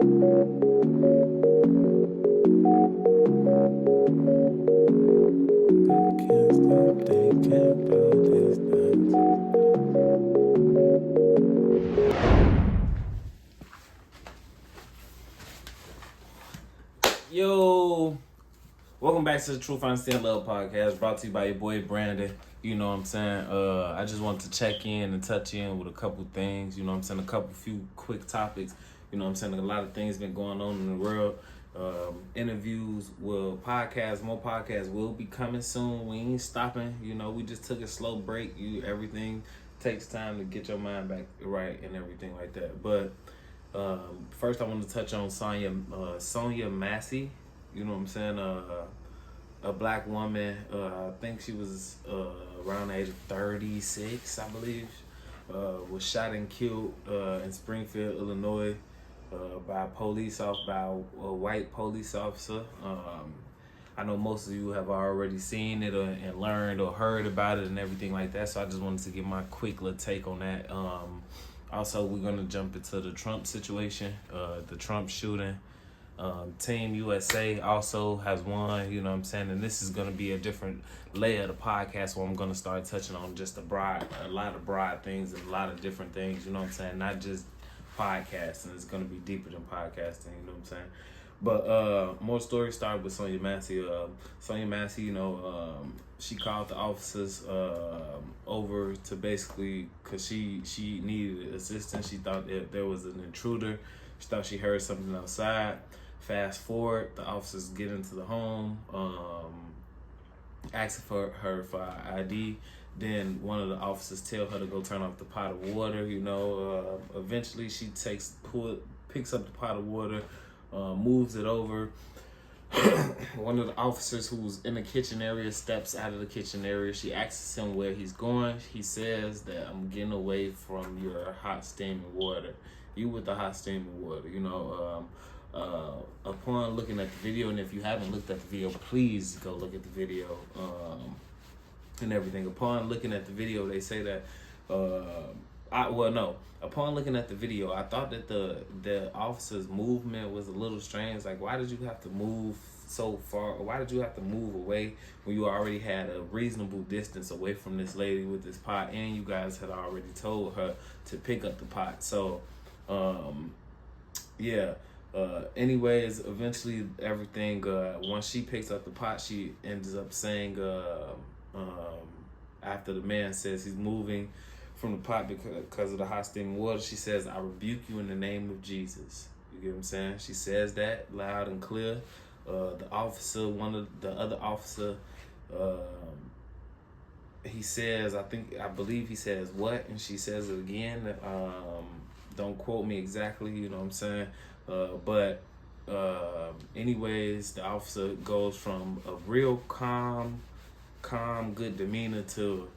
Yo, welcome back to the Truth Understand Love podcast, brought to you by your boy Brandon. You know what I'm saying? I just wanted to check in and touch in with a couple things. You know what I'm saying? A few quick topics. You know what I'm saying? A lot of things been going on in the world. Interviews more podcasts will be coming soon. We ain't stopping. You know, we just took a slow break. Everything takes time to get your mind back right and everything like that. But first, I want to touch on Sonya Massey. You know what I'm saying? A black woman. I think she was around the age of 36, I believe. Was shot and killed in Springfield, Illinois, by a white police officer. I know most of you have already seen it and learned or heard about it and everything like that. So I just wanted to give my quick little take on that. Also, we're going to jump into the Trump situation, the Trump shooting. Team USA also has won, you know what I'm saying? And this is going to be a different layer of the podcast where I'm going to start touching on just a lot of broad things and a lot of different things, you know what I'm saying? Not just podcasting. It's going to be deeper than podcasting, you know what I'm saying? But more stories started with Sonya Massey. Sonya Massey, you know, she called the officers over to basically, because she needed assistance. She thought that there was an intruder. She thought she heard something outside. Fast forward, the officers get into the home, asking for her for ID. Then one of the officers tell her to go turn off the pot of water. You know, eventually she picks up the pot of water, moves it over. One of the officers who's in the kitchen area steps out of the kitchen area. She asks him where he's going. He says that I'm getting away from your hot steaming water. You with the hot steaming water, you know. Upon looking at the video, and if you haven't looked at the video, please go look at the video and everything. Upon looking at the video, they say that upon looking at the video, I thought that the officer's movement was a little strange. Like, why did you have to move so far? Or why did you have to move away when you already had a reasonable distance away from this lady with this pot, and you guys had already told her to pick up the pot? So, anyways, eventually everything, once she picks up the pot, she ends up saying, after the man says he's moving from the pot because of the hot steaming water, she says, I rebuke you in the name of Jesus. You get what I'm saying? She says that loud and clear. The officer, the other officer, he says, I believe he says what? And she says it again. Don't quote me exactly, you know what I'm saying? But anyways, the officer goes from a real calm, good demeanor to,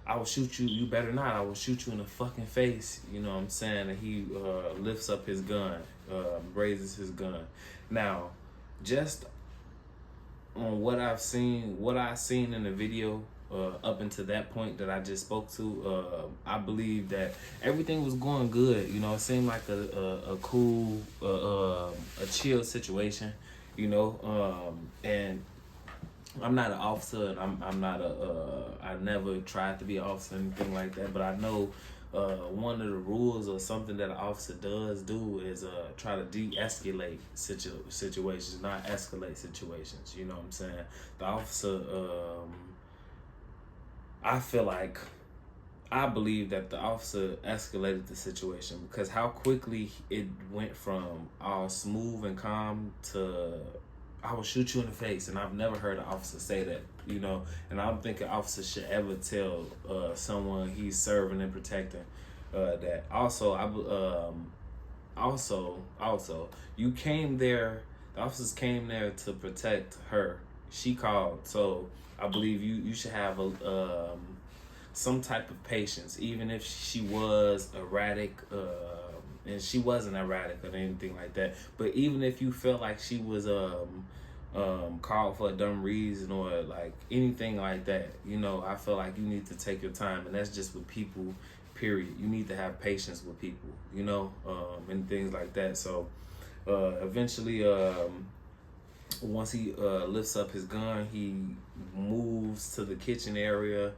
I will shoot you, you better not, I will shoot you in the fucking face, you know what I'm saying? And he lifts up his gun, raises his gun. Now, just on what I've seen in the video, up until that point that I just spoke to, I believe that everything was going good. You know, it seemed like a cool, a chill situation. You know, and I'm not an officer, and I'm not I never tried to be an officer or anything like that. But I know one of the rules or something that an officer does do is try to de-escalate situations, not escalate situations. You know what I'm saying? The officer. I believe that the officer escalated the situation because how quickly it went from all smooth and calm to I will shoot you in the face. And I've never heard an officer say that, you know, and I don't think an officer should ever tell someone he's serving and protecting that. Also, you came there, the officers came there to protect her. She called, so I believe you should have some type of patience, even if she was erratic, and she wasn't erratic or anything like that. But even if you felt like she was called for a dumb reason or like anything like that, you know, I feel like you need to take your time, and that's just with people. Period. You need to have patience with people, you know, and things like that. So. Eventually, once he lifts up his gun, he moves to the kitchen area.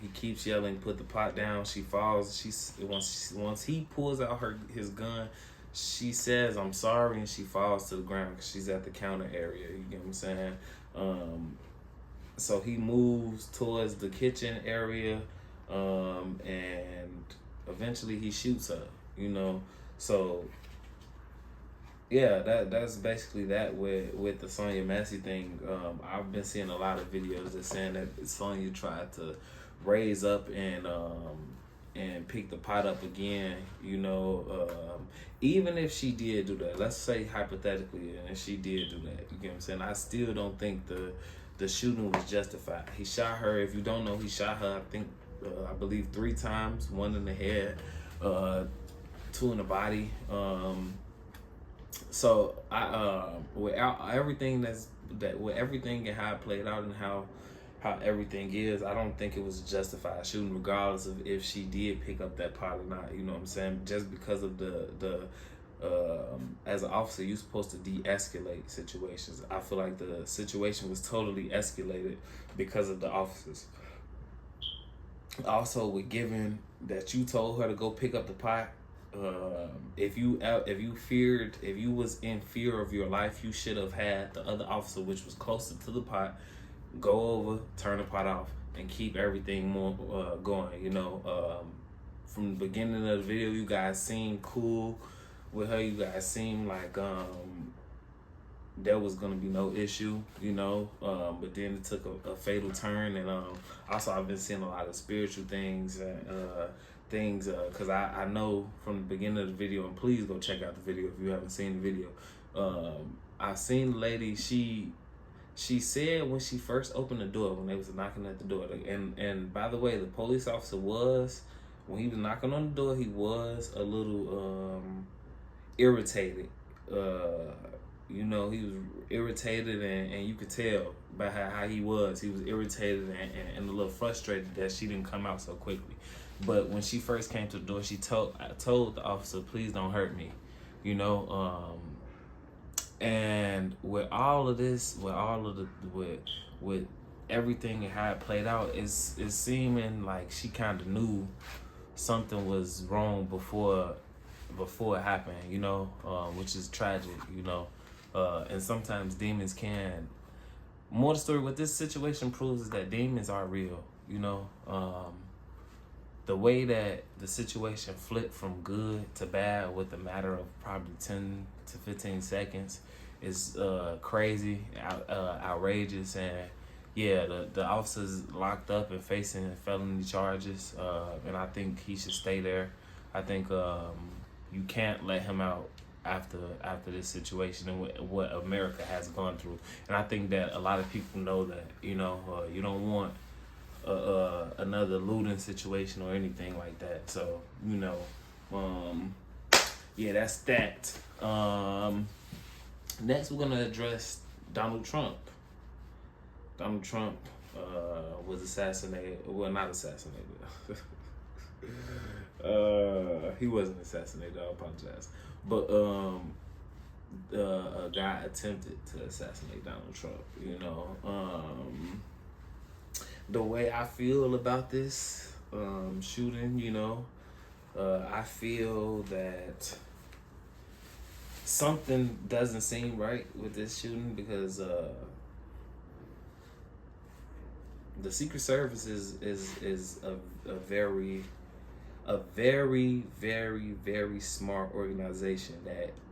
He keeps yelling, "Put the pot down." She falls. Once he pulls out his gun, she says, "I'm sorry," and she falls to the ground because she's at the counter area. You get what I'm saying? So he moves towards the kitchen area, and eventually he shoots her. So yeah, that's basically that with the Sonya Massey thing. I've been seeing a lot of videos that saying that Sonya tried to raise up and pick the pot up again. Even if she did do that, let's say hypothetically, and she did do that, you get what I'm saying? I still don't think the shooting was justified. He shot her. If you don't know, he shot her. I believe 3 times, 1 in the head, 2 in the body. So without everything with everything and how it played out and how everything is, I don't think it was justified shooting, regardless of if she did pick up that pot or not. You know what I'm saying? Just because of the as an officer, you're supposed to de-escalate situations. I feel like the situation was totally escalated because of the officers. Also, with given that you told her to go pick up the pot, if you was in fear of your life, you should have had the other officer, which was closer to the pot, go over, turn the pot off, and keep everything more going. From the beginning of the video, you guys seemed cool with her. You guys seemed like there was gonna be no issue, but then it took a fatal turn. And also, I've been seeing a lot of spiritual things and things, because I know from the beginning of the video, and please go check out the video if you haven't seen the video. I've seen the lady. She said when she first opened the door, when they was knocking at the door, and by the way, the police officer when he was knocking on the door, he was a little irritated. He was irritated, and you could tell by how he was. He was irritated and a little frustrated that she didn't come out so quickly. But when she first came to the door, she told the officer, "Please don't hurt me," And with all of this, with everything and how it played out, it's seeming like she kind of knew something was wrong before it happened, which is tragic, and sometimes demons can. More the story, what this situation proves is that demons are real, the way that the situation flipped from good to bad with a matter of probably 10 to 15 seconds is crazy, outrageous, and yeah, the officer's locked up and facing felony charges, and I think he should stay there. I think you can't let him out after this situation and what America has gone through, and I think that a lot of people know that. You don't want another looting situation or anything like that. So yeah, that's that. Next, we're gonna address Donald Trump. Donald Trump was assassinated. Well, not assassinated. He wasn't assassinated. I apologize. But a guy attempted to assassinate Donald Trump. The way I feel about this shooting, I feel that something doesn't seem right with this shooting because the Secret Service is a very, very, very smart organization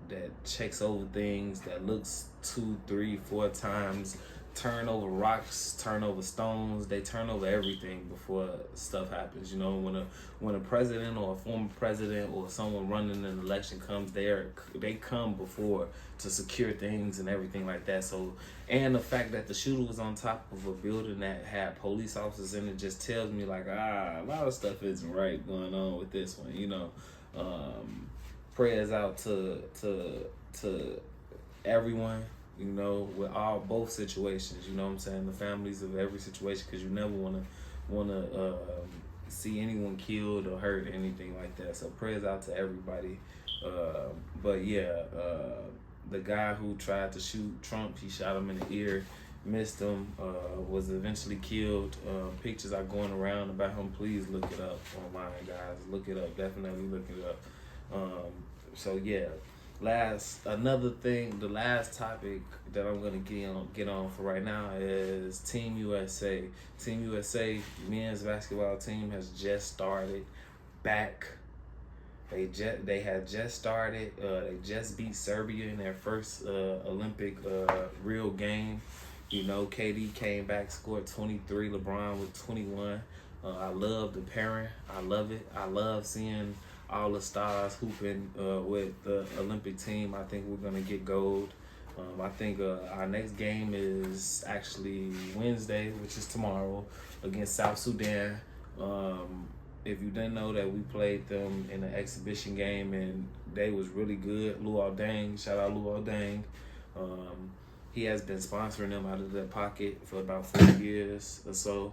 that checks over things, that looks 2, 3, 4 times, turn over rocks, turn over stones. They turn over everything before stuff happens. When a president or a former president or someone running an election comes, they come before to secure things and everything like that. So, and the fact that the shooter was on top of a building that had police officers in it just tells me like, a lot of stuff isn't right going on with this one. Prayers out to everyone. With both situations, you know what I'm saying, the families of every situation, because you never want to see anyone killed or hurt or anything like that. So prayers out to everybody. But yeah, the guy who tried to shoot Trump, he shot him in the ear, missed him, was eventually killed. Pictures are going around about him. Please look it up online, guys. Look it up. Definitely look it up. So yeah, the last topic that I'm gonna get on for right now is Team USA. Team USA men's basketball team has just started back. They had just started. They just beat Serbia in their first Olympic real game. You know, KD came back, scored 23. LeBron with 21. I love the pairing. I love it. I love seeing all the stars hooping with the Olympic team. I think we're gonna get gold. I think our next game is actually Wednesday, which is tomorrow, against South Sudan. If you didn't know that we played them in an exhibition game and they was really good. Luol Deng, shout out Luol Deng. He has been sponsoring them out of their pocket for about 4 years or so.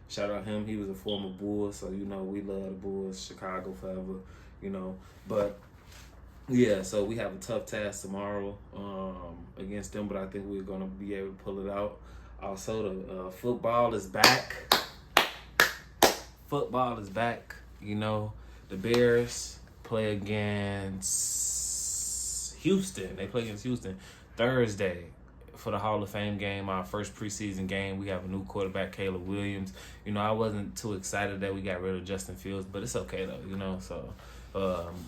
Shout out him. He was a former Bull, so you know we love the Bulls, Chicago forever, you know. But yeah, so we have a tough task tomorrow against them, but I think we're gonna be able to pull it out. Also, the football is back. Football is back. You know, the Bears play against Houston. They play against Houston Thursday for the Hall of Fame game, our first preseason game. We have a new quarterback, Caleb Williams. You know, I wasn't too excited that we got rid of Justin Fields, but it's okay though, you know. So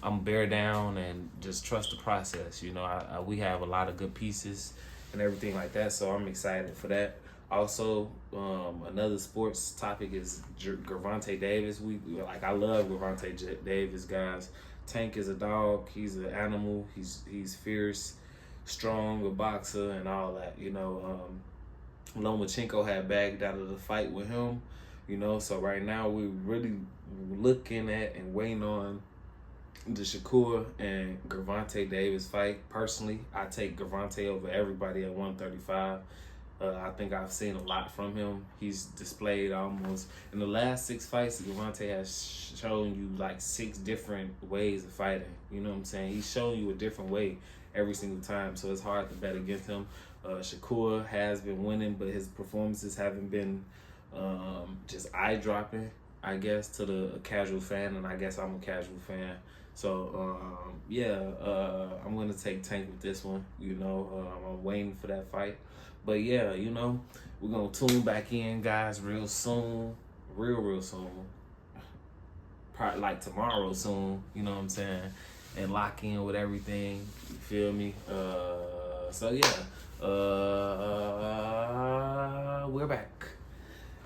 I'm bear down and just trust the process. You know, we have a lot of good pieces and everything like that, so I'm excited for that. Also, another sports topic is Gervonta Davis. I love Gervonta Davis, guys. Tank is a dog. He's an animal. He's fierce, strong, a boxer, and all that. You know, Lomachenko had bagged out of the fight with him. You know, so right now we're really looking at and waiting on the Shakur and Gervonta Davis fight. Personally, I take Gervonta over everybody at 135. I think I've seen a lot from him. He's displayed almost in the last 6 fights. Gervonta has shown you like 6 different ways of fighting. You know what I'm saying? He's showing you a different way every single time, so it's hard to bet against him. Shakur has been winning, but his performances haven't been just eye-dropping, I guess, to the casual fan, and I guess I'm a casual fan. So, I'm going to take Tank with this one. You know, I'm waiting for that fight. But yeah, you know, we're going to tune back in, guys, real soon. Real soon. Probably like tomorrow soon, you know what I'm saying? And lock in with everything, you feel me? We're back.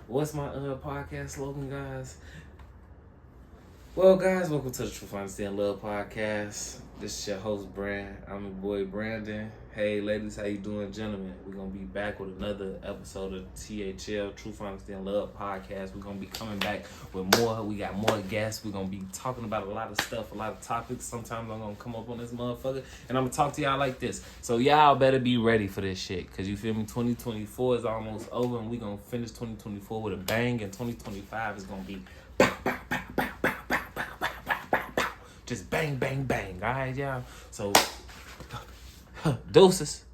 What's my podcast slogan, guys? Well, guys, welcome to the Truth, Honesty, and Love podcast. This is your host, Brand. I'm your boy, Brandon. Hey, ladies, how you doing, gentlemen? We're going to be back with another episode of THL, Truth, Honesty, and Love podcast. We're going to be coming back with more. We got more guests. We're going to be talking about a lot of stuff, a lot of topics. Sometimes I'm going to come up on this motherfucker, and I'm going to talk to y'all like this. So y'all better be ready for this shit, because you feel me? 2024 is almost over, and we're going to finish 2024 with a bang, and 2025 is going to be just bang, bang, bang. All right, y'all? So, deuces.